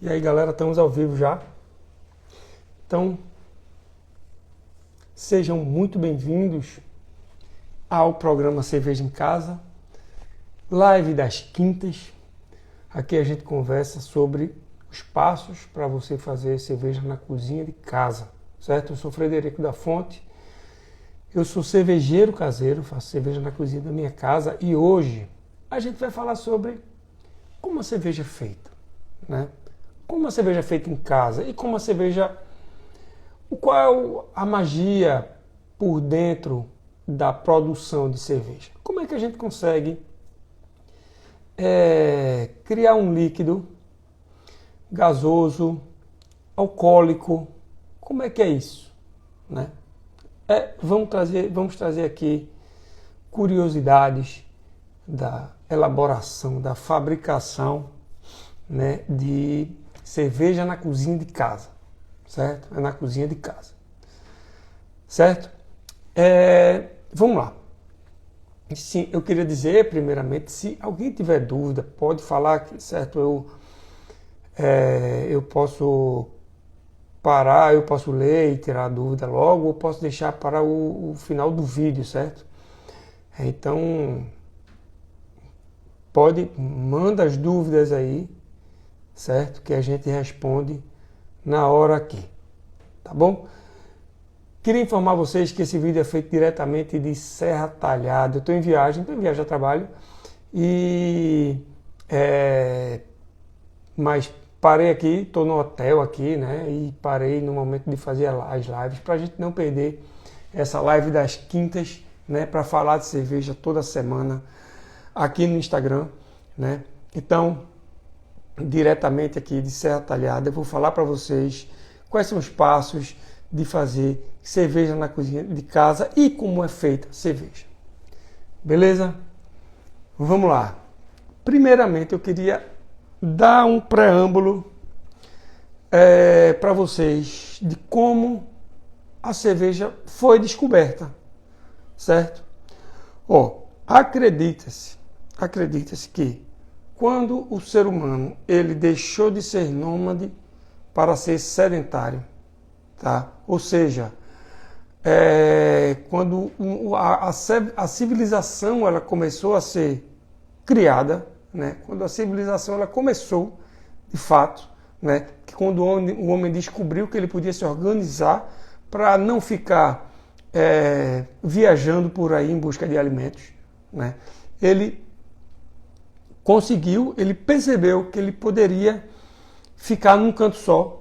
E aí, galera, estamos ao vivo já. Então, sejam muito bem-vindos ao programa Cerveja em Casa, live das quintas. Aqui a gente conversa sobre os passos para você fazer cerveja na cozinha de casa, certo? Eu sou Frederico da Fonte, eu sou cervejeiro caseiro, faço cerveja na cozinha da minha casa e hoje a gente vai falar sobre como a cerveja é feita, né? Como a cerveja é feita em casa e como a cerveja... Qual é a magia por dentro da produção de cerveja? Como é que a gente consegue criar um líquido gasoso, alcoólico? Como é que é isso, né? Vamos trazer aqui curiosidades da elaboração, da fabricação, né, de cerveja na cozinha de casa, certo? É na cozinha de casa, certo? Vamos lá. Sim, eu queria dizer, primeiramente, se alguém tiver dúvida, pode falar, certo? Eu posso parar, eu posso ler e tirar a dúvida logo, ou posso deixar para o final do vídeo, certo? Então, manda as dúvidas aí, certo? Que a gente responde na hora aqui, tá bom? Queria informar vocês que esse vídeo é feito diretamente de Serra Talhada. Eu estou em viagem a trabalho, mas parei aqui, estou no hotel aqui, né? E parei no momento de fazer as lives, para a gente não perder essa live das quintas, né? Para falar de cerveja toda semana aqui no Instagram, né? Então, diretamente aqui de Serra Talhada, eu vou falar para vocês quais são os passos de fazer cerveja na cozinha de casa e como é feita a cerveja. Beleza? Vamos lá. Primeiramente, eu queria dar um preâmbulo para vocês de como a cerveja foi descoberta, certo? Acredita-se que quando o ser humano ele deixou de ser nômade para ser sedentário, tá? Ou seja, quando a civilização ela começou a ser criada, né? Quando a civilização ela começou, de fato, né? Que quando o homem descobriu que ele podia se organizar para não ficar viajando por aí em busca de alimentos, né? Ele percebeu que ele poderia ficar num canto só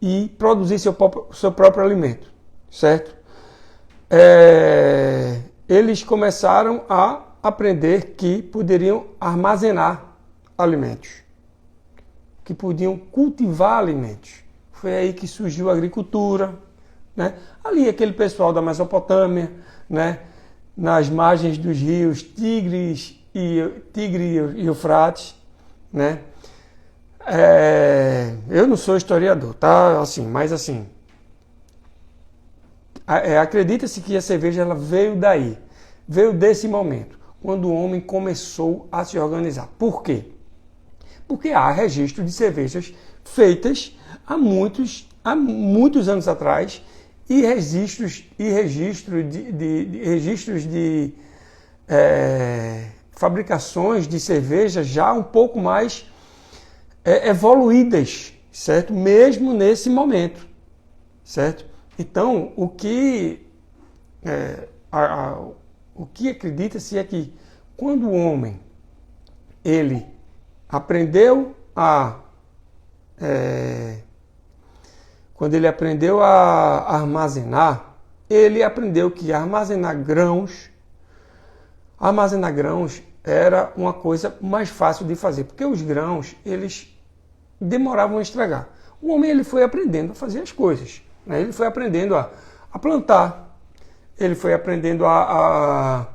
e produzir seu próprio alimento, certo? Eles começaram a aprender que poderiam armazenar alimentos, que podiam cultivar alimentos. Foi aí que surgiu a agricultura, né? Ali aquele pessoal da Mesopotâmia, né? Nas margens dos rios Tigre e Eufrates, né? Eu não sou historiador, tá? Mas acredita-se que a cerveja ela veio daí, veio desse momento, quando o homem começou a se organizar. Por quê? Porque há registro de cervejas feitas há muitos anos atrás e registros de fabricações de cerveja já um pouco mais evoluídas, certo? Mesmo nesse momento, certo? Então, o que acredita-se é que quando o homem ele aprendeu a armazenar, ele aprendeu que armazenar grãos era uma coisa mais fácil de fazer, porque os grãos eles demoravam a estragar. O homem ele foi aprendendo a fazer as coisas, né? Ele foi aprendendo a plantar, ele foi aprendendo a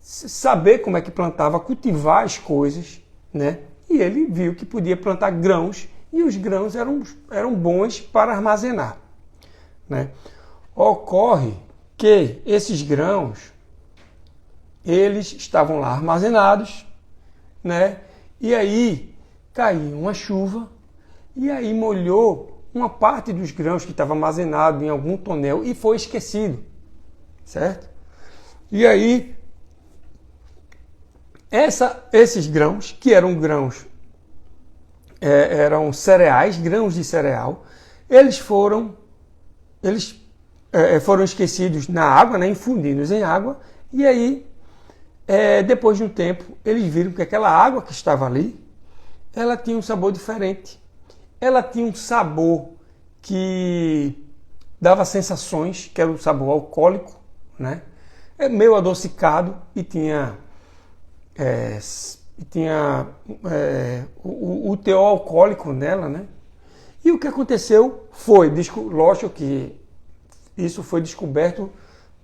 saber como é que plantava, cultivar as coisas, né? E ele viu que podia plantar grãos e os grãos eram bons para armazenar, né? Ocorre que esses grãos eles estavam lá armazenados, né? E aí caía uma chuva e aí molhou uma parte dos grãos que estava armazenado em algum tonel e foi esquecido, certo? E aí, esses grãos, que eram grãos, eram cereais, grãos de cereal, eles foram esquecidos na água, né, infundidos em água, e aí, depois de um tempo, eles viram que aquela água que estava ali, ela tinha um sabor diferente. Ela tinha um sabor que dava sensações, que era um sabor alcoólico, né? Meio adocicado e tinha o teor alcoólico nela, né? E o que aconteceu foi, lógico que isso foi descoberto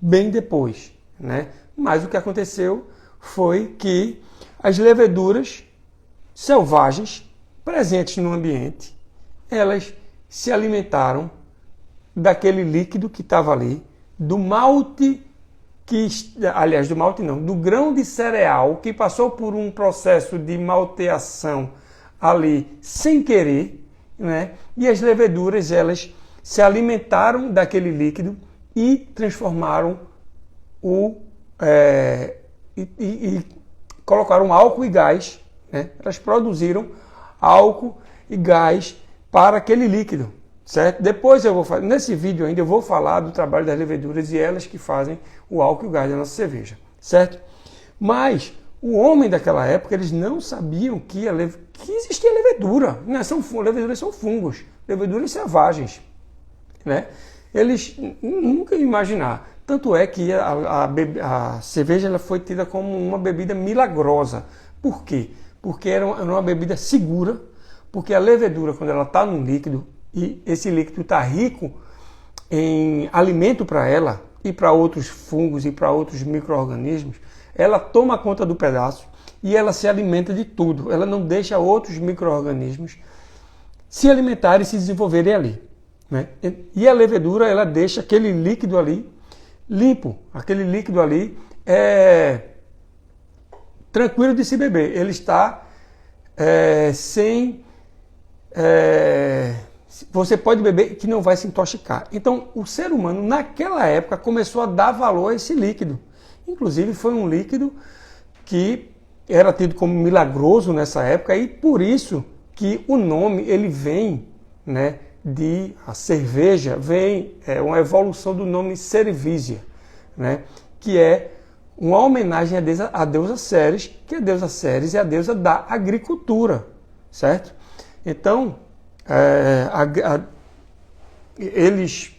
bem depois, né? Mas o que aconteceu foi que as leveduras selvagens presentes no ambiente, elas se alimentaram daquele líquido que estava ali, do malte do malte não, do grão de cereal que passou por um processo de malteação ali sem querer, né? E as leveduras, elas se alimentaram daquele líquido e transformaram e colocaram álcool e gás, né? Elas produziram álcool e gás para aquele líquido, certo? Depois nesse vídeo ainda eu vou falar do trabalho das leveduras e elas que fazem o álcool e o gás da nossa cerveja, certo? Mas o homem daquela época, eles não sabiam que existia levedura, né? Leveduras são fungos, leveduras selvagens, né? Eles nunca iam imaginar. Tanto é que a cerveja ela foi tida como uma bebida milagrosa. Por quê? Porque era uma bebida segura, porque a levedura, quando ela está num líquido, e esse líquido está rico em alimento para ela, e para outros fungos e para outros micro-organismos, ela toma conta do pedaço e ela se alimenta de tudo. Ela não deixa outros micro-organismos se alimentarem e se desenvolverem ali, né? E a levedura, ela deixa aquele líquido ali limpo. Aquele líquido ali é tranquilo de se beber. Ele está você pode beber que não vai se intoxicar. Então, o ser humano, naquela época, começou a dar valor a esse líquido. Inclusive, foi um líquido que era tido como milagroso nessa época e por isso que o nome ele vem, né, a cerveja, vem uma evolução do nome Cerevisia, né, que é uma homenagem à deusa Ceres, que a deusa Ceres é a deusa da agricultura, certo? Então, eles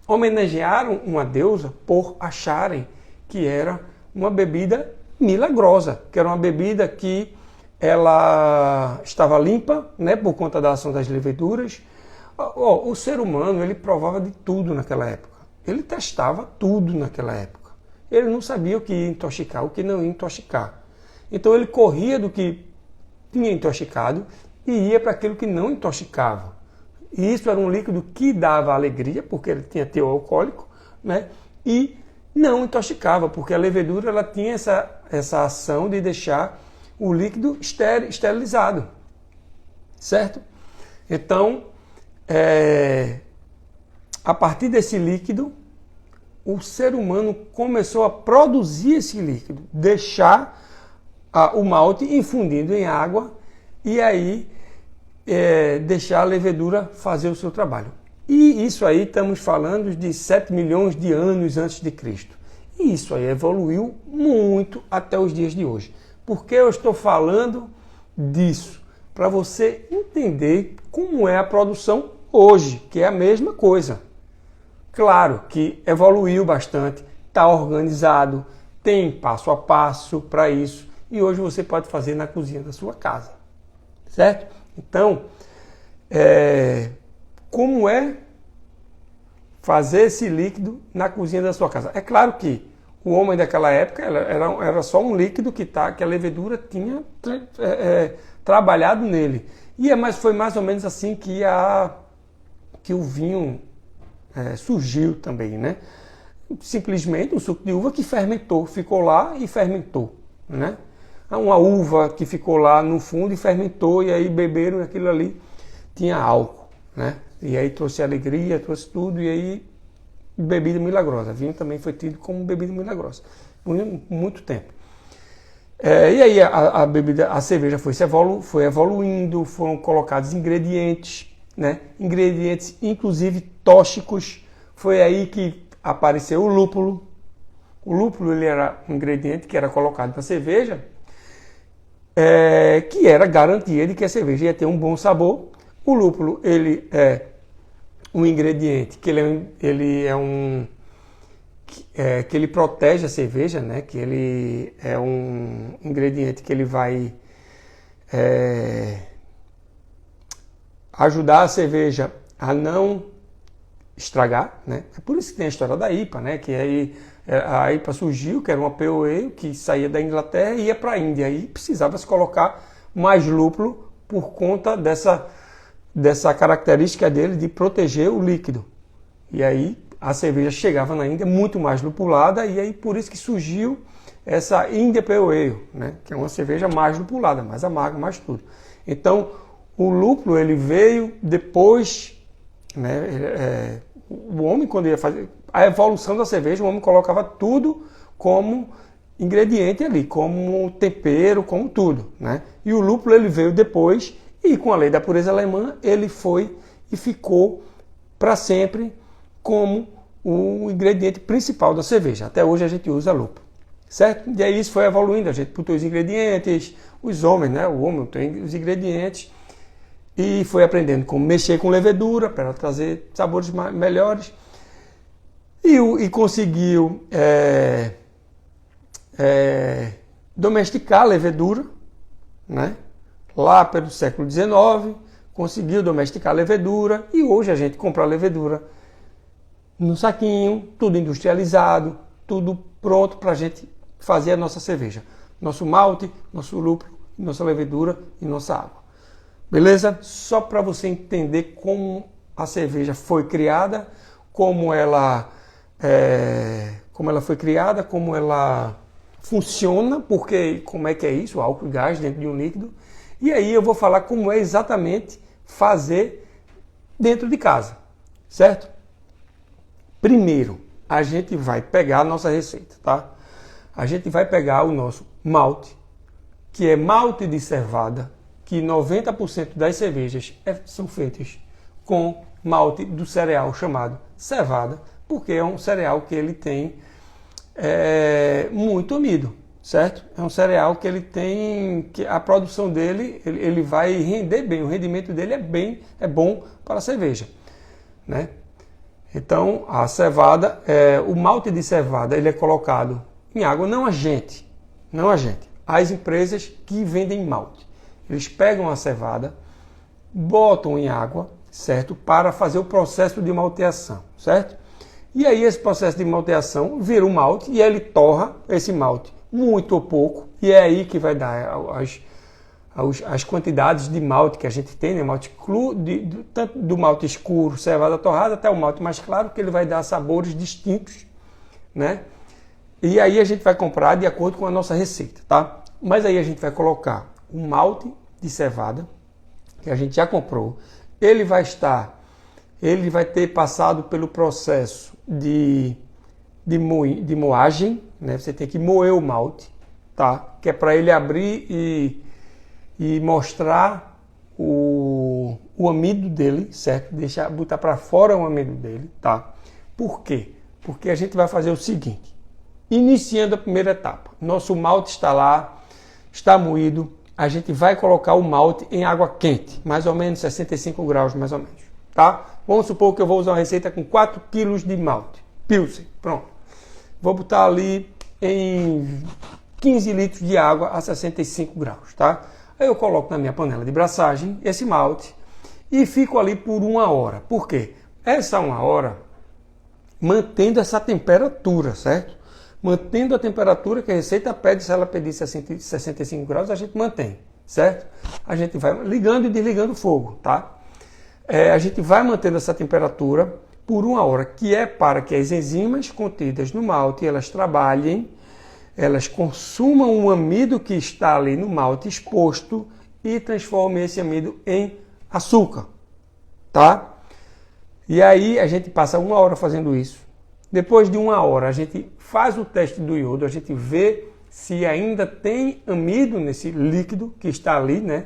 homenagearam uma deusa por acharem que era uma bebida milagrosa, que era uma bebida que ela estava limpa, né, por conta da ação das leveduras. O ser humano, ele provava de tudo naquela época. Ele testava tudo naquela época. Ele não sabia o que ia intoxicar, o que não ia intoxicar. Então ele corria do que tinha intoxicado e ia para aquilo que não intoxicava. E isso era um líquido que dava alegria, porque ele tinha teor alcoólico, né? E não intoxicava, porque a levedura ela tinha essa ação de deixar o líquido esterilizado, certo? Então, a partir desse líquido, o ser humano começou a produzir esse líquido, deixar o malte infundindo em água e aí deixar a levedura fazer o seu trabalho. E isso aí estamos falando de 7 milhões de anos antes de Cristo. E isso aí evoluiu muito até os dias de hoje. Por que eu estou falando disso? Para você entender como é a produção hoje, que é a mesma coisa. Claro que evoluiu bastante, está organizado, tem passo a passo para isso. E hoje você pode fazer na cozinha da sua casa, certo? Então, como é fazer esse líquido na cozinha da sua casa? É claro que o homem daquela época era só um líquido que a levedura tinha trabalhado nele. Mas foi mais ou menos assim que o vinho surgiu também, né? Simplesmente um suco de uva que fermentou, ficou lá e fermentou, né? Uma uva que ficou lá no fundo e fermentou, e aí beberam aquilo ali. tinha álcool, né? E aí trouxe alegria, trouxe tudo, e aí bebida milagrosa. Vinho também foi tido como bebida milagrosa por muito tempo. E aí a cerveja foi evoluindo, foram colocados ingredientes, né? Ingredientes inclusive tóxicos. Foi aí que apareceu o lúpulo. O lúpulo ele era um ingrediente que era colocado na cerveja, que era garantia de que a cerveja ia ter um bom sabor. O lúpulo ele é um ingrediente que que ele protege a cerveja, né? Que ele é um ingrediente que ele vai ajudar a cerveja a não estragar, né? É por isso que tem a história da IPA, né? Que aí a IPA surgiu, que era uma pale ale que saía da Inglaterra e ia para a Índia, e precisava se colocar mais lúpulo por conta dessa característica dele de proteger o líquido. E aí a cerveja chegava na Índia muito mais lupulada, e aí por isso que surgiu essa India Pale Ale, né? Que é uma cerveja mais lupulada, mais amarga, mais tudo. Então o lúpulo ele veio depois, né? O homem, quando ia fazer a evolução da cerveja, o homem colocava tudo como ingrediente ali, como tempero, como tudo, né? E o lúpulo ele veio depois, e com a lei da pureza alemã ele foi e ficou para sempre como o ingrediente principal da cerveja. Até hoje a gente usa lúpulo, certo? E aí isso foi evoluindo, a gente botou os ingredientes, os homens, né? O homem tem os ingredientes e foi aprendendo como mexer com levedura para trazer sabores melhores, e conseguiu domesticar a levedura, né? Lá pelo século XIX, conseguiu domesticar a levedura, e hoje a gente compra a levedura no saquinho, tudo industrializado, tudo pronto para a gente fazer a nossa cerveja. Nosso malte, nosso lúpulo, nossa levedura e nossa água. Beleza? Só para você entender como a cerveja foi criada, como ela foi criada, como ela funciona, porque como é que é isso, álcool e gás dentro de um líquido. E aí eu vou falar como é exatamente fazer dentro de casa, certo? Primeiro, a gente vai pegar a nossa receita, tá? A gente vai pegar o nosso malte, que é malte de cevada, que 90% das cervejas são feitas com malte do cereal chamado cevada, porque é um cereal que ele tem muito amido, certo? É um cereal que ele tem, que a produção dele, ele vai render bem, o rendimento dele é bom para a cerveja, né? Então, a cevada, o malte de cevada, ele é colocado em água, não a gente, as empresas que vendem malte. Eles pegam a cevada, botam em água, certo? Para fazer o processo de malteação, certo? E aí esse processo de malteação vira um malte e ele torra esse malte muito ou pouco, e é aí que vai dar as quantidades de malte que a gente tem, né? Malte cru, tanto do malte escuro, cevada torrada, até o malte mais claro, que ele vai dar sabores distintos, né? E aí a gente vai comprar de acordo com a nossa receita, tá? Mas aí a gente vai colocar um malte de cevada, que a gente já comprou, ele vai ter passado pelo processo de moagem, né? Você tem que moer o malte, tá? Que é para ele abrir e mostrar o amido dele, certo? Botar para fora o amido dele, tá? Por quê? Porque a gente vai fazer o seguinte, iniciando a primeira etapa, nosso malte está lá, está moído, a gente vai colocar o malte em água quente, mais ou menos 65 graus, mais ou menos, tá? Vamos supor que eu vou usar uma receita com 4 kg de malte, Pilsen, pronto. Vou botar ali em 15 litros de água a 65 graus, tá? Aí eu coloco na minha panela de braçagem esse malte e fico ali por 1 hora. Por quê? Essa 1 hora, mantendo essa temperatura, certo? Mantendo a temperatura que a receita pede, se ela pedir 65 graus, a gente mantém, certo? A gente vai ligando e desligando o fogo, tá? A gente vai mantendo essa temperatura por 1 hora, que é para que as enzimas contidas no malte, elas trabalhem, elas consumam o amido que está ali no malte exposto e transformem esse amido em açúcar, tá? E aí a gente passa 1 hora fazendo isso. Depois de 1 hora a gente faz o teste do iodo, a gente vê se ainda tem amido nesse líquido que está ali, né?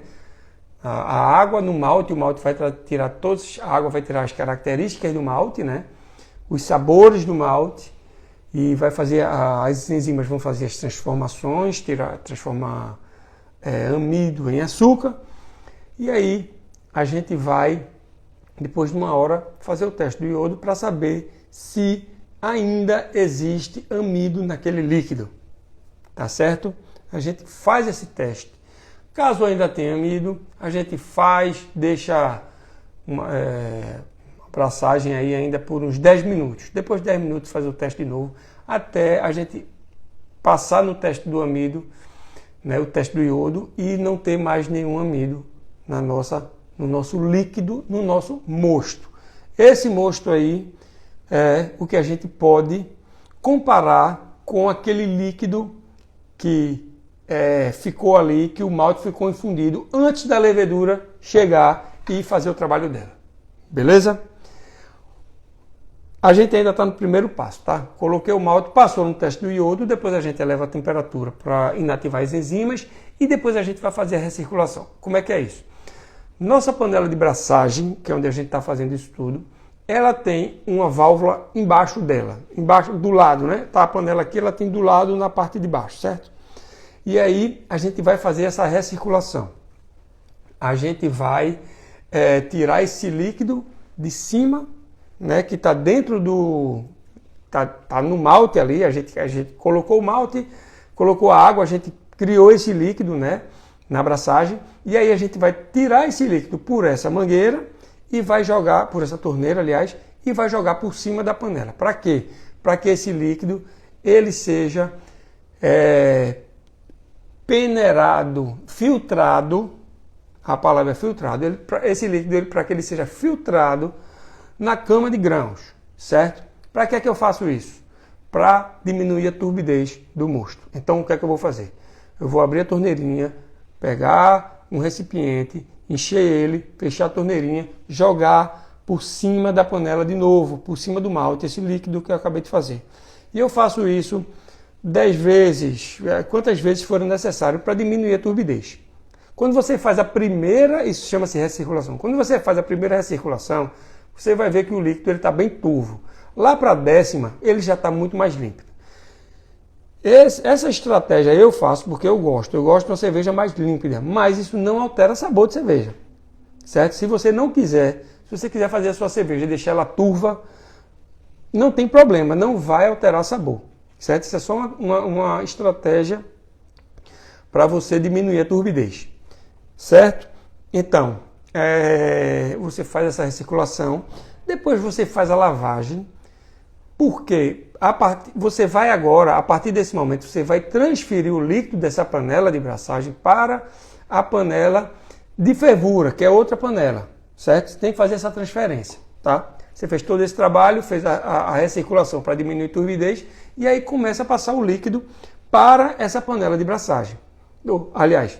A água no malte, o malte vai tirar todos, a água vai tirar as características do malte, né? Os sabores do malte e vai fazer, as enzimas vão fazer as transformações, transformar amido em açúcar. E aí a gente vai, depois de 1 hora, fazer o teste do iodo para saber se ainda existe amido naquele líquido, tá certo? A gente faz esse teste. Caso ainda tenha amido, a gente deixa uma braçagem aí ainda por uns 10 minutos. Depois de 10 minutos faz o teste de novo, até a gente passar no teste do amido, né, o teste do iodo, e não ter mais nenhum amido no nosso líquido, no nosso mosto. Esse mosto aí é o que a gente pode comparar com aquele líquido que ficou ali, que o malte ficou infundido antes da levedura chegar e fazer o trabalho dela. Beleza? A gente ainda está no primeiro passo, tá? Coloquei o malte, passou no teste do iodo, depois a gente eleva a temperatura para inativar as enzimas e depois a gente vai fazer a recirculação. Como é que é isso? Nossa panela de braçagem, que é onde a gente está fazendo isso tudo, ela tem uma válvula embaixo dela, embaixo do lado, né? Tá a panela aqui, ela tem do lado na parte de baixo, certo? E aí a gente vai fazer essa recirculação. A gente vai tirar esse líquido de cima, né? Que está dentro do... Tá no malte ali, a gente colocou o malte, colocou a água, a gente criou esse líquido, né? Na braçagem. E aí a gente vai tirar esse líquido por essa mangueira e vai jogar, por essa torneira, aliás, e vai jogar por cima da panela. Para quê? Para que esse líquido ele seja peneirado, filtrado, a palavra é filtrado, esse líquido, para que ele seja filtrado na cama de grãos, certo? Para que é que eu faço isso? Para diminuir a turbidez do mosto. Então o que é que eu vou fazer? Eu vou abrir a torneirinha, pegar um recipiente, encher ele, fechar a torneirinha, jogar por cima da panela de novo, por cima do malte, esse líquido que eu acabei de fazer. E eu faço isso 10 vezes, quantas vezes forem necessário para diminuir a turbidez. Quando você faz a primeira, isso chama-se recirculação. Quando você faz a primeira recirculação, você vai ver que o líquido está bem turvo. Lá para a 10ª, ele já está muito mais límpido. Essa estratégia eu faço porque eu gosto de uma cerveja mais límpida, mas isso não altera o sabor de cerveja, certo? Se você não quiser, se você quiser fazer a sua cerveja e deixar ela turva, não tem problema, não vai alterar o sabor, certo? Isso é só uma estratégia para você diminuir a turbidez, certo? Então, você faz essa recirculação, depois você faz a lavagem, porque você vai agora, a partir desse momento, você vai transferir o líquido dessa panela de braçagem para a panela de fervura, que é outra panela, certo? Você tem que fazer essa transferência, tá? Você fez todo esse trabalho, fez a recirculação para diminuir a turbidez e aí começa a passar o líquido para essa panela de braçagem, aliás,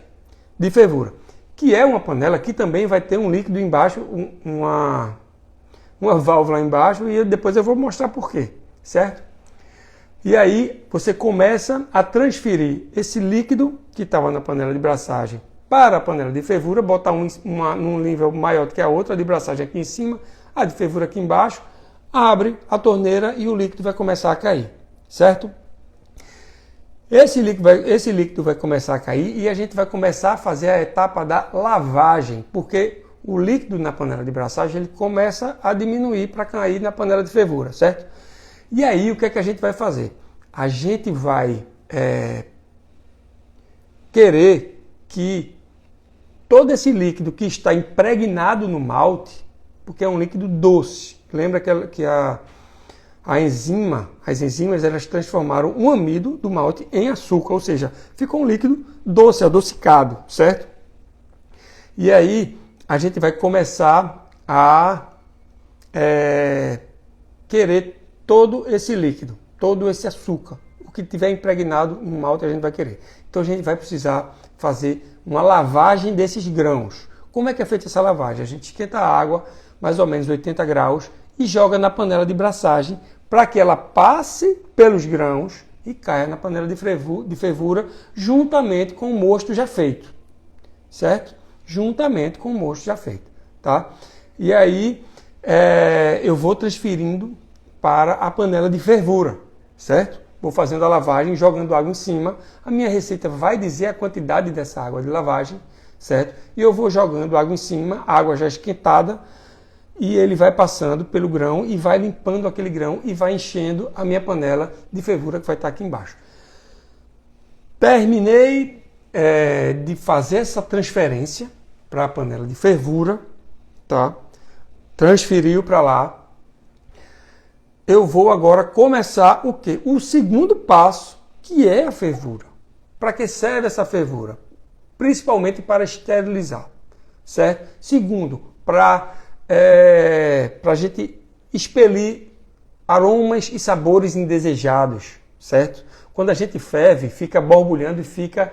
de fervura, que é uma panela que também vai ter um líquido embaixo, uma válvula embaixo, e depois eu vou mostrar por quê, certo? E aí você começa a transferir esse líquido que estava na panela de braçagem para a panela de fervura, botar num nível maior do que a outra, a de braçagem aqui em cima, a de fervura aqui embaixo, abre a torneira e o líquido vai começar a cair, certo? Esse líquido vai começar a cair e a gente vai começar a fazer a etapa da lavagem, porque o líquido na panela de braçagem ele começa a diminuir para cair na panela de fervura, certo? E aí o que é que a gente vai fazer? A gente vai querer que todo esse líquido que está impregnado no malte, porque é um líquido doce, lembra que as enzimas elas transformaram o amido do malte em açúcar, ou seja, ficou um líquido doce, adocicado, certo? E aí a gente vai começar a querer todo esse líquido, todo esse açúcar. O que tiver impregnado no malte a gente vai querer. Então a gente vai precisar fazer uma lavagem desses grãos. Como é que é feita essa lavagem? A gente esquenta a água, mais ou menos 80 graus, e joga na panela de braçagem para que ela passe pelos grãos e caia na panela de fervura juntamente com o mosto já feito, certo? Juntamente com o mosto já feito, tá? E aí eu vou transferindo para a panela de fervura, certo? Vou fazendo a lavagem, jogando água em cima. A minha receita vai dizer a quantidade dessa água de lavagem, certo? E eu vou jogando água em cima, água já esquentada, e ele vai passando pelo grão e vai limpando aquele grão e vai enchendo a minha panela de fervura que vai estar aqui embaixo. Terminei de fazer essa transferência para a panela de fervura, tá? Transferiu para lá. Eu vou agora começar o quê? O segundo passo, que é a fervura. Para que serve essa fervura? Principalmente para esterilizar, certo? Segundo, para a gente expelir aromas e sabores indesejados, certo? Quando a gente ferve, fica borbulhando e fica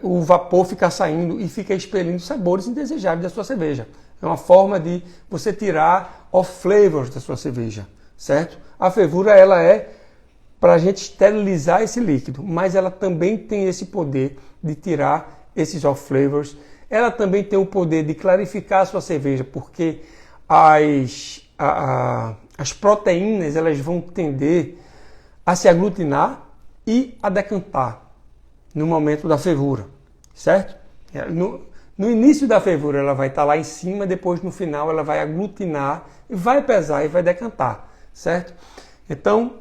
o vapor fica saindo e fica expelindo sabores indesejáveis da sua cerveja. É uma forma de você tirar off flavors da sua cerveja, certo? A fervura ela é para a gente esterilizar esse líquido, mas ela também tem esse poder de tirar esses off flavors. Ela também tem o poder de clarificar a sua cerveja, porque as proteínas elas vão tender a se aglutinar e a decantar no momento da fervura, certo? No início da fervura ela vai estar lá em cima, depois no final ela vai aglutinar, vai pesar e vai decantar, certo? Então,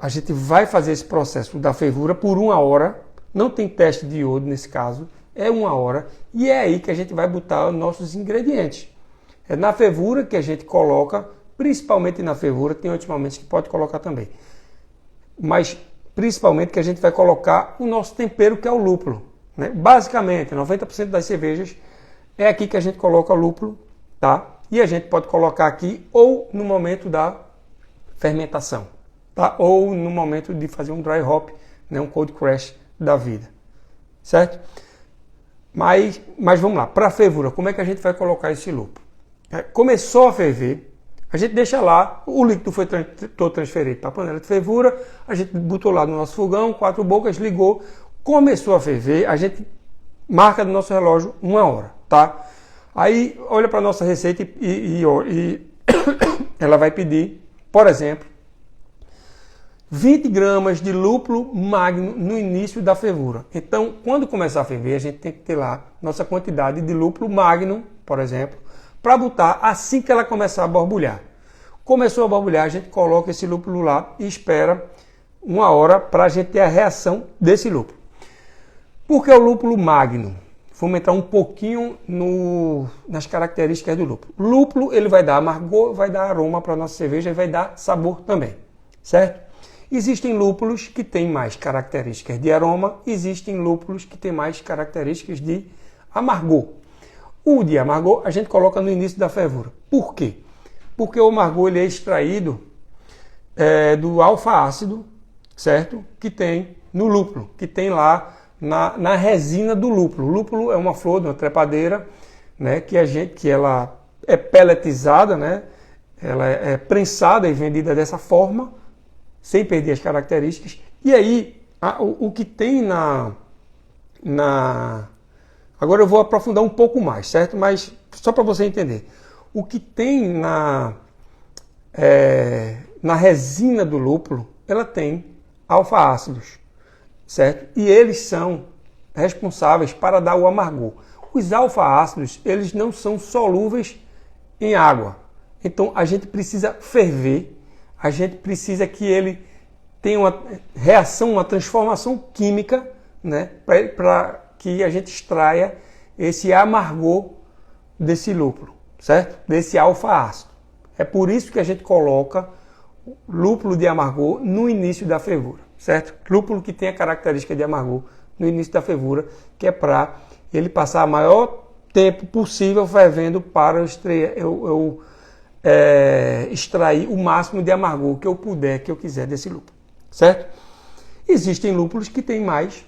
a gente vai fazer esse processo da fervura por 1 hora, não tem teste de iodo nesse caso, é 1 hora, e é aí que a gente vai botar os nossos ingredientes. É na fervura que a gente coloca, principalmente na fervura, tem outros momentos que pode colocar também, mas principalmente que a gente vai colocar o nosso tempero, que é o lúpulo. Né? Basicamente, 90% das cervejas é aqui que a gente coloca o lúpulo, tá? E a gente pode colocar aqui ou no momento da fermentação, tá? Ou no momento de fazer um dry hop, né? Um cold crash da vida, certo? Mas vamos lá, para a fervura, como é que a gente vai colocar esse lúpulo? Começou a ferver, a gente deixa lá, o líquido foi todo transferido para a panela de fervura, a gente botou lá no nosso fogão, 4 bocas, ligou, começou a ferver, a gente marca no nosso relógio 1 hora, tá? Aí olha para a nossa receita e ela vai pedir, por exemplo, 20 gramas de lúpulo magno no início da fervura. Então, quando começar a ferver, a gente tem que ter lá nossa quantidade de lúpulo magno, por exemplo, para botar assim que ela começar a borbulhar. Começou a borbulhar, a gente coloca esse lúpulo lá e espera 1 hora para a gente ter a reação desse lúpulo. Por que o lúpulo magno? Vamos entrar um pouquinho nas características do lúpulo. O lúpulo ele vai dar amargor, vai dar aroma para a nossa cerveja e vai dar sabor também, certo? Existem lúpulos que têm mais características de aroma, existem lúpulos que têm mais características de amargor. O de amargor a gente coloca no início da fervura. Por quê? Porque o amargor ele é extraído do alfa-ácido, certo? Que tem no lúpulo, que tem lá na resina do lúpulo. O lúpulo é uma flor de uma trepadeira, né? Que ela é pelletizada, né? Ela é prensada e vendida dessa forma, sem perder as características. E aí, o que tem Agora eu vou aprofundar um pouco mais, certo? Mas só para você entender. O que tem na resina do lúpulo, ela tem alfa-ácidos, certo? E eles são responsáveis para dar o amargor. Os alfa-ácidos, eles não são solúveis em água. Então a gente precisa ferver, a gente precisa que ele tenha uma reação, uma transformação química, né? Para que a gente extraia esse amargor desse lúpulo, certo? Desse alfa-ácido. É por isso que a gente coloca lúpulo de amargor no início da fervura, certo? Lúpulo que tem a característica de amargor no início da fervura, que é para ele passar o maior tempo possível fervendo para eu extrair o máximo de amargor que eu puder, que eu quiser desse lúpulo, certo? Existem lúpulos que têm mais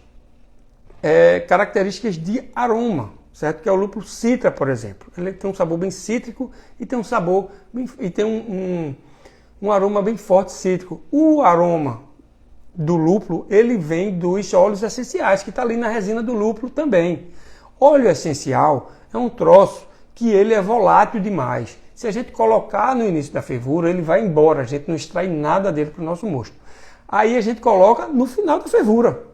características de aroma, certo? Que é o lúpulo citra, por exemplo. Ele tem um sabor bem cítrico e tem um sabor e tem um aroma bem forte cítrico. O aroma do lúpulo, ele vem dos óleos essenciais, que está ali na resina do lúpulo também. Óleo essencial é um troço que ele é volátil demais. Se a gente colocar no início da fervura, ele vai embora, a gente não extrai nada dele para o nosso mosto. Aí a gente coloca no final da fervura,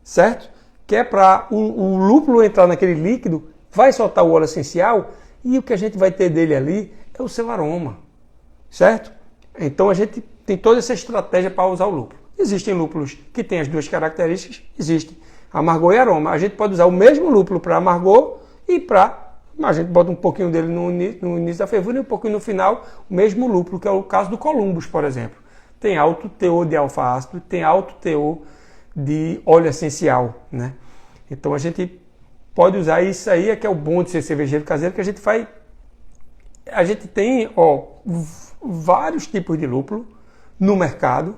certo? Que é para o lúpulo entrar naquele líquido, vai soltar o óleo essencial e o que a gente vai ter dele ali é o seu aroma, certo? Então a gente tem toda essa estratégia para usar o lúpulo. Existem lúpulos que têm as duas características, existem amargor e aroma. A gente pode usar o mesmo lúpulo para amargor e para... A gente bota um pouquinho dele no início da fervura e um pouquinho no final, o mesmo lúpulo, que é o caso do Columbus, por exemplo. Tem alto teor de alfa-ácido, tem alto teor de óleo essencial, né? Então a gente pode usar isso aí, que é o bom de ser cervejeiro caseiro, que a gente faz... A gente tem, vários tipos de lúpulo no mercado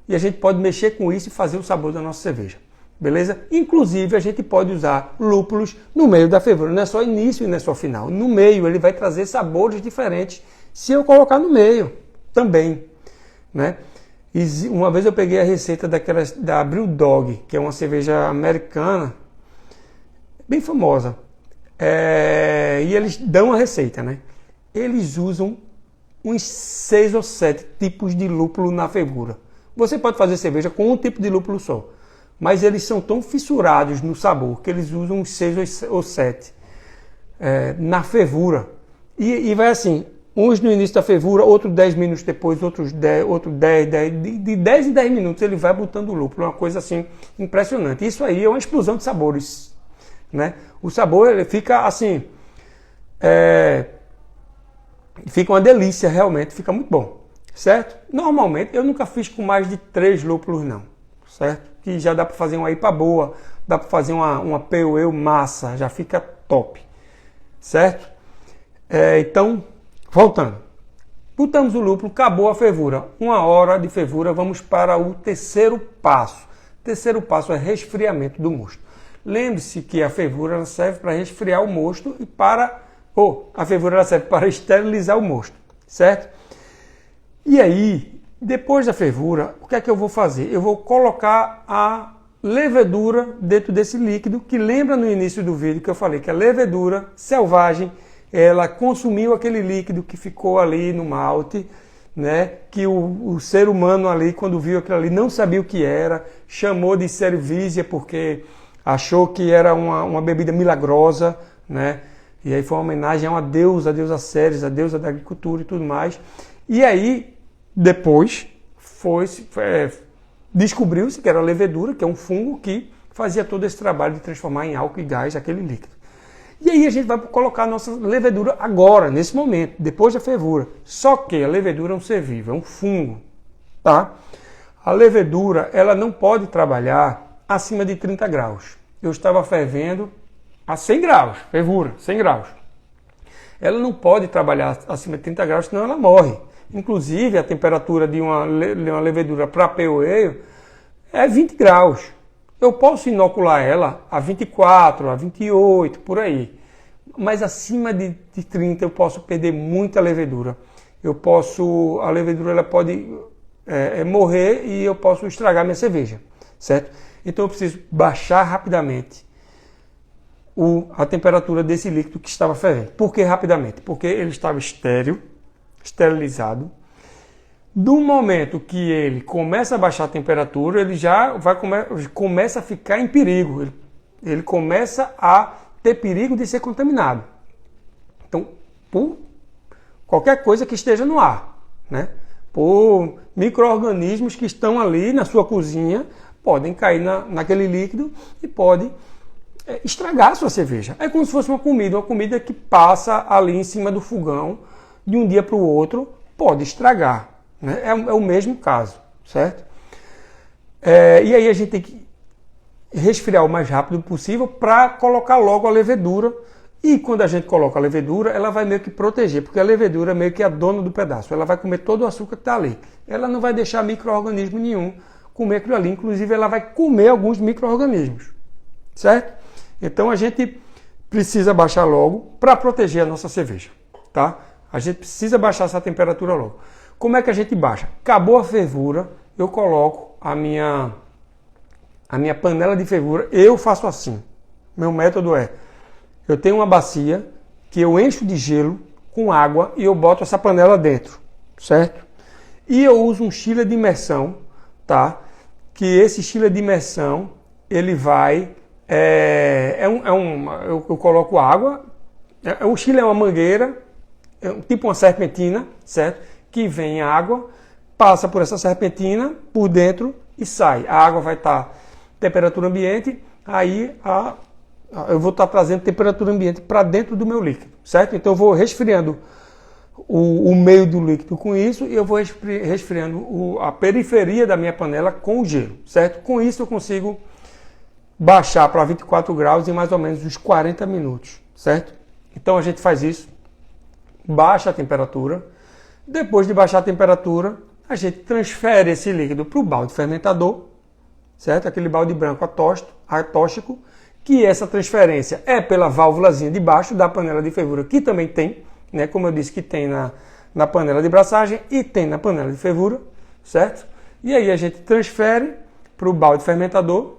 e a gente pode mexer com isso e fazer o sabor da nossa cerveja. Beleza? Inclusive, a gente pode usar lúpulos no meio da fervura. Não é só início e não é só final. No meio, ele vai trazer sabores diferentes se eu colocar no meio também, né? E uma vez eu peguei a receita da Brewdog, que é uma cerveja americana, bem famosa. E eles dão a receita, né? Eles usam uns 6 ou 7 tipos de lúpulo na fervura. Você pode fazer cerveja com um tipo de lúpulo só. Mas eles são tão fissurados no sabor que eles usam uns 6 ou 7 na fervura. E vai assim, uns no início da fervura, outros 10 minutos depois, outros 10, de 10 em 10 minutos ele vai botando o lúpulo. É uma coisa assim impressionante. Isso aí é uma explosão de sabores, né? O sabor ele fica assim, fica uma delícia realmente, fica muito bom, certo? Normalmente eu nunca fiz com mais de 3 lúpulos não, certo? Que já dá para fazer uma IPA boa, dá para fazer uma pale ale massa, já fica top, certo? Então, voltando. Botamos o lúpulo, acabou a fervura. 1 hora de fervura, vamos para o terceiro passo. O terceiro passo é resfriamento do mosto. Lembre-se que a fervura ela serve para resfriar o mosto e a fervura ela serve para esterilizar o mosto, certo? E aí, depois da fervura, o que é que eu vou fazer? Eu vou colocar a levedura dentro desse líquido, que lembra no início do vídeo que eu falei que a levedura selvagem, ela consumiu aquele líquido que ficou ali no malte, né? Que o ser humano ali, quando viu aquilo ali, não sabia o que era, chamou de cerevisia porque achou que era uma bebida milagrosa, né? E aí foi uma homenagem a uma deusa, a deusa Ceres, a deusa da agricultura e tudo mais. E aí, depois, descobriu-se que era a levedura, que é um fungo que fazia todo esse trabalho de transformar em álcool e gás aquele líquido. E aí a gente vai colocar a nossa levedura agora, nesse momento, depois da fervura. Só que a levedura é um ser vivo, é um fungo, tá? A levedura, ela não pode trabalhar acima de 30 graus. Eu estava fervendo a 100 graus, fervura, 100 graus. Ela não pode trabalhar acima de 30 graus, senão ela morre. Inclusive, a temperatura de uma levedura para pale ale é 20 graus. Eu posso inocular ela a 24, a 28, por aí. Mas acima de 30 eu posso perder muita levedura. A levedura ela pode morrer e eu posso estragar minha cerveja, certo? Então eu preciso baixar rapidamente a temperatura desse líquido que estava fervendo. Por que rapidamente? Porque ele estava esterilizado. Do momento que ele começa a baixar a temperatura, ele já começa a ficar em perigo. Ele começa a ter perigo de ser contaminado. Então, por qualquer coisa que esteja no ar, né? Por micro-organismos que estão ali na sua cozinha, podem cair naquele líquido e podem estragar a sua cerveja. É como se fosse uma comida que passa ali em cima do fogão, de um dia para o outro, pode estragar. Né? É o mesmo caso, certo? E aí a gente tem que resfriar o mais rápido possível para colocar logo a levedura. E quando a gente coloca a levedura, ela vai meio que proteger, porque a levedura é meio que a dona do pedaço. Ela vai comer todo o açúcar que está ali. Ela não vai deixar micro-organismo nenhum comer aquilo ali. Inclusive, ela vai comer alguns micro-organismos, certo? Então a gente precisa baixar logo para proteger a nossa cerveja, tá? A gente precisa baixar essa temperatura logo. Como é que a gente baixa? Acabou a fervura, eu coloco a minha panela de fervura, eu faço assim. Meu método é, eu tenho uma bacia que eu encho de gelo com água e eu boto essa panela dentro, certo? E eu uso um chiller de imersão, tá? Que esse chiller de imersão, ele vai... eu coloco água, o chiller é uma mangueira, tipo uma serpentina, certo? Que vem água, passa por essa serpentina, por dentro e sai. A água vai estar temperatura ambiente, aí eu vou estar trazendo temperatura ambiente para dentro do meu líquido, certo? Então eu vou resfriando o meio do líquido com isso e eu vou resfriando a periferia da minha panela com o gelo, certo? Com isso eu consigo baixar para 24 graus em mais ou menos uns 40 minutos, certo? Então a gente faz isso, baixa a temperatura, depois de baixar a temperatura, a gente transfere esse líquido para o balde fermentador, certo? Aquele balde branco atóxico, que essa transferência é pela válvulazinha de baixo da panela de fervura, que também tem, né? Como eu disse que tem na panela de braçagem e tem na panela de fervura, certo? E aí a gente transfere para o balde fermentador,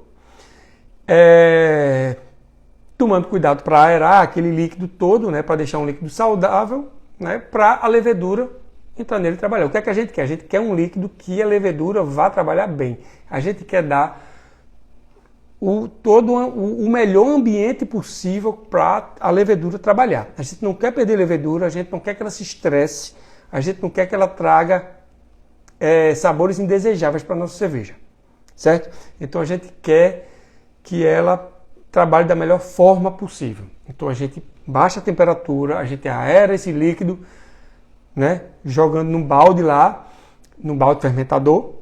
tomando cuidado para aerar aquele líquido todo, né? Para deixar um líquido saudável, né? Para a levedura entrar nele e trabalhar. O que é que a gente quer? A gente quer um líquido que a levedura vá trabalhar bem. A gente quer dar o melhor ambiente possível para a levedura trabalhar. A gente não quer perder levedura, a gente não quer que ela se estresse, a gente não quer que ela traga sabores indesejáveis para a nossa cerveja, certo? Então a gente quer que ela trabalhe da melhor forma possível. Então a gente baixa a temperatura, a gente aera esse líquido, né, jogando num balde lá, num balde fermentador,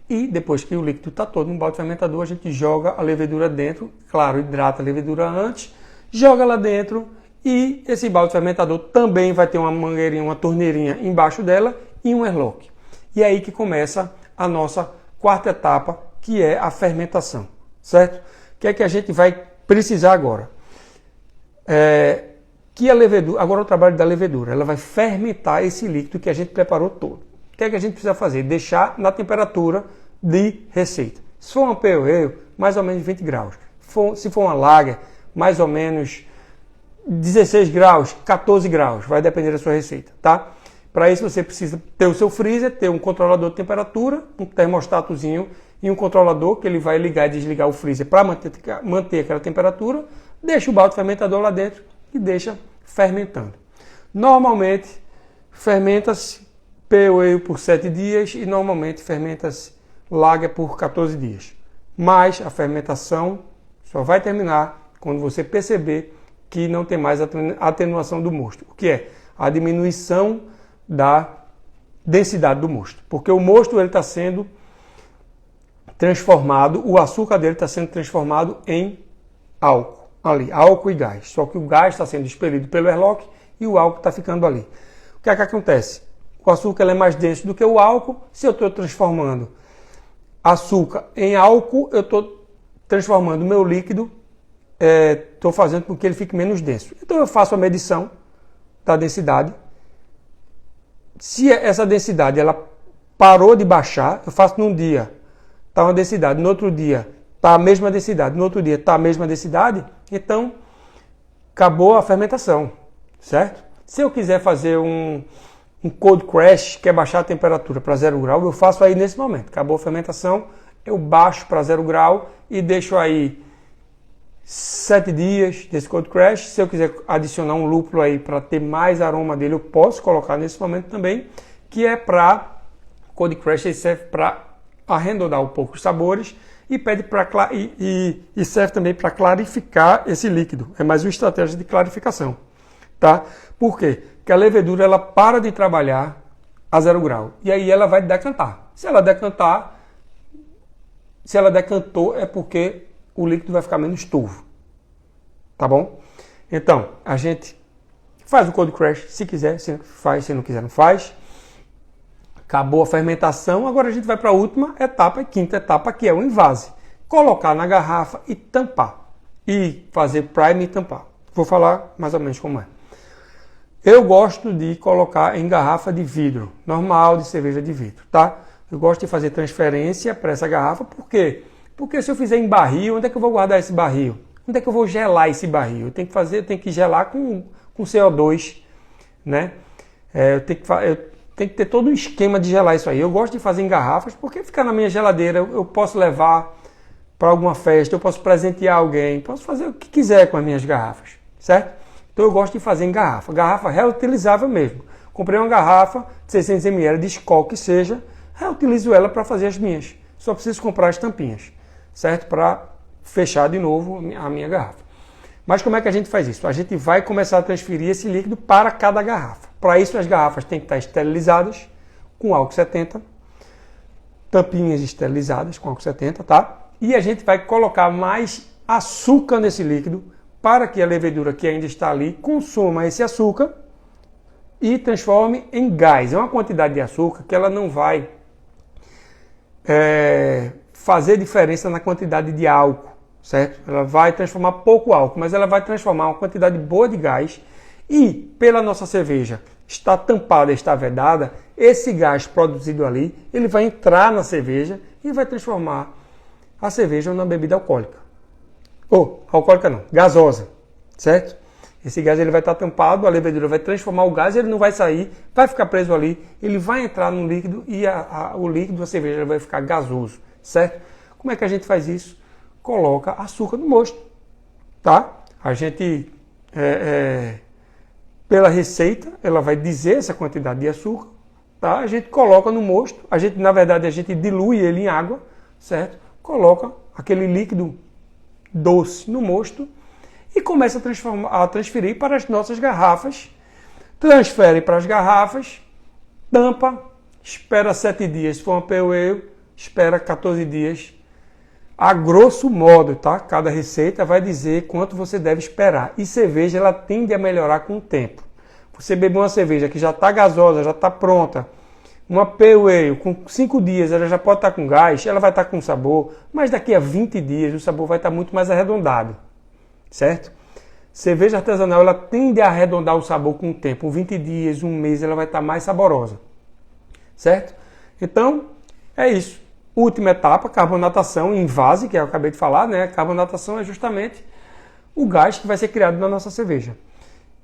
e depois que o líquido está todo no balde fermentador, a gente joga a levedura dentro, claro, hidrata a levedura antes, joga lá dentro e esse balde fermentador também vai ter uma mangueirinha, uma torneirinha embaixo dela e um airlock. E é aí que começa a nossa quarta etapa, que é a fermentação, certo? O que é que a gente vai precisar agora? Que a levedura, agora é o trabalho da levedura, ela vai fermentar esse líquido que a gente preparou todo. O que é que a gente precisa fazer? Deixar na temperatura de receita. Se for uma pale ale, mais ou menos 20 graus. Se for uma lager, mais ou menos 16 graus, 14 graus, vai depender da sua receita, tá? Para isso você precisa ter o seu freezer, ter um controlador de temperatura, um termostatozinho e um controlador que ele vai ligar e desligar o freezer para manter aquela temperatura, deixa o balde fermentador lá dentro e deixa fermentando. Normalmente fermenta-se pale ale por 7 dias e normalmente fermenta-se lager por 14 dias. Mas a fermentação só vai terminar quando você perceber que não tem mais atenuação do mosto. O que é? A diminuição da densidade do mosto. Porque o mosto está sendo transformado, o açúcar dele está sendo transformado em álcool. Ali, álcool e gás. Só que o gás está sendo expelido pelo airlock e o álcool está ficando ali. O que é que acontece? O açúcar é mais denso do que o álcool. Se eu estou transformando açúcar em álcool, eu estou transformando o meu líquido, estou fazendo com que ele fique menos denso. Então eu faço a medição da densidade. Se essa densidade ela parou de baixar, eu faço num dia, está uma densidade, no outro dia está a mesma densidade, no outro dia está a mesma densidade, então acabou a fermentação, certo? Se eu quiser fazer um cold crash, que é baixar a temperatura para 0 grau, eu faço aí nesse momento. Acabou a fermentação, eu baixo para 0 grau e deixo aí 7 dias desse cold crash. Se eu quiser adicionar um lúpulo aí para ter mais aroma dele, eu posso colocar nesse momento também, que é para cold crash, ele serve para arredondar um pouco os sabores e serve também para clarificar esse líquido. É mais uma estratégia de clarificação, tá? Por quê? Porque a levedura ela para de trabalhar a 0 grau e aí ela vai decantar. Se ela decantou é porque o líquido vai ficar menos turvo, tá bom? Então, a gente faz o cold crash, se quiser, se faz, se não quiser, não faz. Acabou a fermentação, agora a gente vai para a última etapa, a quinta etapa, que é o envase. Colocar na garrafa e tampar. E fazer prime e tampar. Vou falar mais ou menos como é. Eu gosto de colocar em garrafa de vidro, normal, de cerveja de vidro, tá? Eu gosto de fazer transferência para essa garrafa, por quê? Porque se eu fizer em barril, onde é que eu vou guardar esse barril? Onde é que eu vou gelar esse barril? Eu tenho que gelar com CO2, né? Eu tenho que ter todo um esquema de gelar isso aí. Eu gosto de fazer em garrafas, porque ficar na minha geladeira, eu posso levar para alguma festa, eu posso presentear alguém, posso fazer o que quiser com as minhas garrafas, certo? Então eu gosto de fazer em garrafa reutilizável mesmo. Comprei uma garrafa de 600 ml de Skol que seja, reutilizo ela para fazer as minhas. Só preciso comprar as tampinhas, certo? Para fechar de novo a minha garrafa. Mas como é que a gente faz isso? A gente vai começar a transferir esse líquido para cada garrafa. Para isso as garrafas têm que estar esterilizadas com álcool 70, tampinhas esterilizadas com álcool 70, tá? E a gente vai colocar mais açúcar nesse líquido para que a levedura que ainda está ali consuma esse açúcar e transforme em gás. É uma quantidade de açúcar que ela não vai fazer diferença na quantidade de álcool, certo? Ela vai transformar pouco álcool, mas ela vai transformar uma quantidade boa de gás e, pela nossa cerveja estar tampada, estar vedada, esse gás produzido ali, ele vai entrar na cerveja e vai transformar a cerveja numa bebida alcoólica. Alcoólica não, gasosa, certo? Esse gás ele vai estar tampado, a levedura vai transformar o gás, ele não vai sair, vai ficar preso ali, ele vai entrar no líquido e o líquido da cerveja vai ficar gasoso, certo? Como é que a gente faz isso? Coloca açúcar no mosto, tá? A gente, pela receita, ela vai dizer essa quantidade de açúcar, tá? A gente coloca no mosto, na verdade, a gente dilui ele em água, certo? Coloca aquele líquido doce no mosto e começa a transferir para as nossas garrafas. Transfere para as garrafas, tampa, espera 7 dias. Se for uma Pale Ale, espera 14 dias. A grosso modo, tá? Cada receita vai dizer quanto você deve esperar. E cerveja, ela tende a melhorar com o tempo. Você beber uma cerveja que já está gasosa, já está pronta, uma Pale Ale, com 5 dias ela já pode estar com gás, ela vai estar com sabor, mas daqui a 20 dias o sabor vai estar muito mais arredondado, certo? Cerveja artesanal, ela tende a arredondar o sabor com o tempo. 20 dias, um mês, ela vai estar mais saborosa, certo? Então, é isso. Última etapa, carbonatação em vase, que eu acabei de falar, né? Carbonatação é justamente o gás que vai ser criado na nossa cerveja.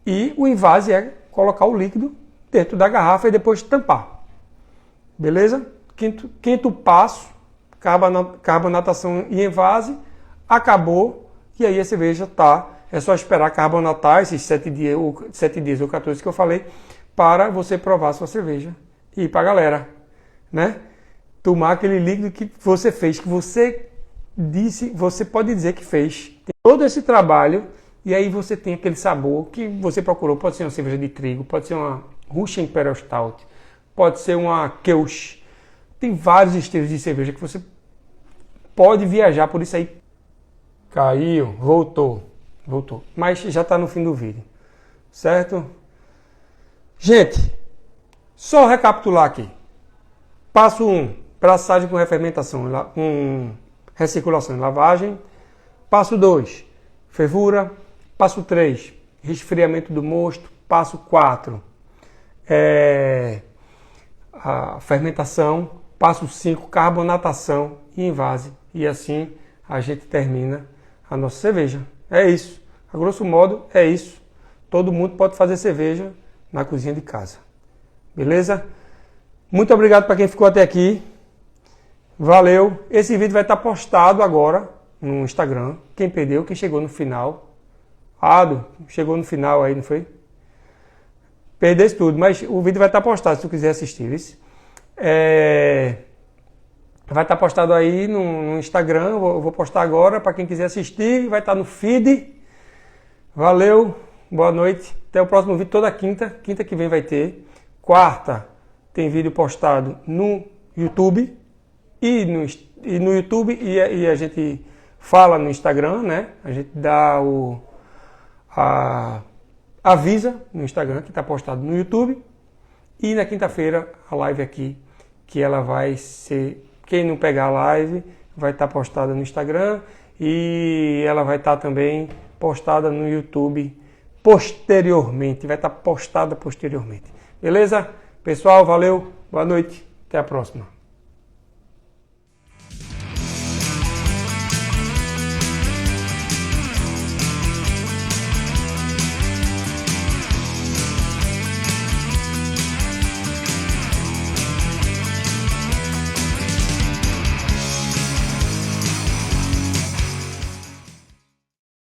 E o envase é colocar o líquido dentro da garrafa e depois tampar. Beleza? Quinto passo, carbonatação em envase, acabou, e aí a cerveja está, é só esperar carbonatar esses 7 dias ou 14 que eu falei, para você provar a sua cerveja e ir para a galera, né? Tomar aquele líquido que você fez, que você disse, você pode dizer que fez. Tem todo esse trabalho, e aí você tem aquele sabor que você procurou, pode ser uma cerveja de trigo, pode ser uma Russian Imperial Stout, pode ser uma Kölsch. Tem vários estilos de cerveja que você pode viajar por isso aí. Caiu, voltou. Mas já está no fim do vídeo, certo? Gente, só recapitular aqui. Passo 1, braçagem com refermentação, com recirculação e lavagem. Passo 2, fervura. Passo 3, resfriamento do mosto. Passo 4, a fermentação. Passo 5, carbonatação e envase. E assim a gente termina a nossa cerveja. É isso. A grosso modo, é isso. Todo mundo pode fazer cerveja na cozinha de casa. Beleza? Muito obrigado para quem ficou até aqui. Valeu. Esse vídeo vai estar postado agora no Instagram. Quem perdeu, quem chegou no final. Ado, chegou no final aí, não foi? Perdesse tudo, mas o vídeo vai estar postado se tu quiser assistir. Vai estar postado aí no Instagram. Eu vou postar agora para quem quiser assistir. Vai estar no feed. Valeu. Boa noite. Até o próximo vídeo toda quinta. Quinta que vem vai ter. Quarta tem vídeo postado no YouTube. E no YouTube e a gente fala no Instagram, né? A gente dá avisa no Instagram que está postado no YouTube. E na quinta-feira a live aqui, que ela vai ser... Quem não pegar a live vai estar postada no Instagram e ela vai estar também postada no YouTube posteriormente, vai estar postada posteriormente. Beleza? Pessoal, valeu, boa noite, até a próxima.